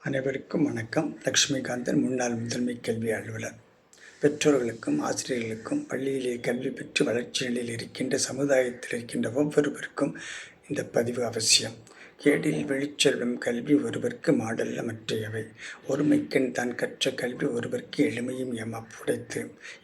அனைவருக்கும் வணக்கம். லக்ஷ்மிகாந்தன், முன்னாள் முதன்மை கல்வி அலுவலர். பெற்றோர்களுக்கும் ஆசிரியர்களுக்கும் பள்ளியிலே கல்வி பெற்று வளர்ச்சி நிலையில் இருக்கின்ற சமுதாயத்தில் இருக்கின்ற ஒவ்வொருவருக்கும் இந்த பதிவு அவசியம். கேடில் வெளிச்செல்வம் கல்வி ஒருவர்க்கு மாடல்ல மற்றையவை. ஒருமைக்கண் தான் கற்ற கல்வி ஒருவர்க்கு எளிமையும் எமப்புடைத்து.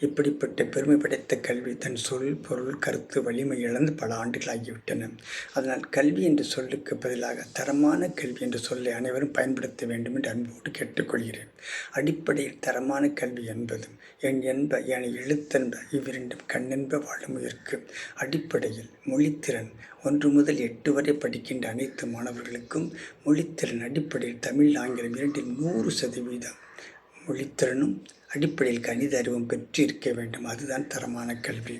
இப்படிப்பட்ட பெருமை படைத்த கல்வி தன் சொல், பொருள், கருத்து, வலிமை இழந்து பல ஆண்டுகளாகிவிட்டன. அதனால் கல்வி என்ற சொல்லுக்கு பதிலாக தரமான கல்வி என்ற சொல்லை அனைவரும் பயன்படுத்த வேண்டும் என்று அன்போடு கேட்டுக்கொள்கிறேன். அடிப்படையில் தரமான கல்வி என்பது என் என்ப என எழுத்தென்ப இவ்விரண்டும் கண்ணென்ப வாழுமுயற்கு. அடிப்படையில் மொழித்திறன் 1 முதல் 8 வரை படிக்கின்ற அனைத்து மாணவர்களுக்கும் மொழித்திறன் அடிப்படையில் தமிழ், ஆங்கிலம் இரண்டில் 100% மொழித்திறனும் அடிப்படையில் கணித அறிவும் பெற்று இருக்க வேண்டும். அதுதான் தரமான கல்வி.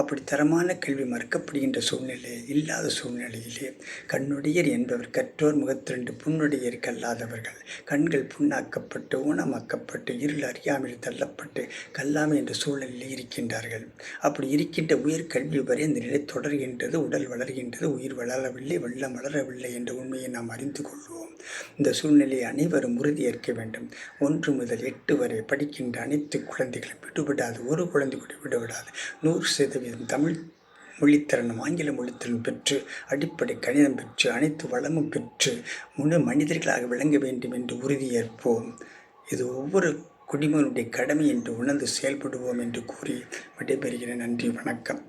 அப்படி தரமான கல்வி மறுக்கப்படுகின்ற சூழ்நிலை இல்லாத சூழ்நிலையிலே கண்ணுடையர் என்பவர் கற்றோர் முகத்திரண்டு புண்ணுடையர் கல்லாதவர்கள். கண்கள் புண்ணாக்கப்பட்டு ஊனமாக்கப்பட்டு இருள் அறியாமல் தள்ளப்பட்டு கல்லாமை என்ற சூழலில் இருக்கின்றார்கள். அப்படி இருக்கின்ற உயர் கல்வி வரை இந்த நிலை தொடர்கின்றது. உடல் வளர்கின்றது, உயிர் வளரவில்லை, வெள்ளம் வளரவில்லை என்ற உண்மையை நாம் அறிந்து கொள்வோம். இந்த சூழ்நிலையை அனைவரும் உறுதியேற்க வேண்டும். 1 முதல் 8 வரை படிக்கின்ற அனைத்து குழந்தைகளும் விடுபடாது, ஒரு குழந்தை கூட விடுபடாது. 100% தமிழ் மொழித்திறனும் ஆங்கில மொழித்திறன் பெற்று அடிப்படை கணிதம் பெற்று அனைத்து வளமும் பெற்று மனிதர்களாக விளங்க வேண்டும் என்று உறுதியேற்போம். இது ஒவ்வொரு குடிமகனுடைய கடமை என்று உணர்ந்து செயல்படுவோம் என்று கூறி விடைபெறுகிறேன். நன்றி, வணக்கம்.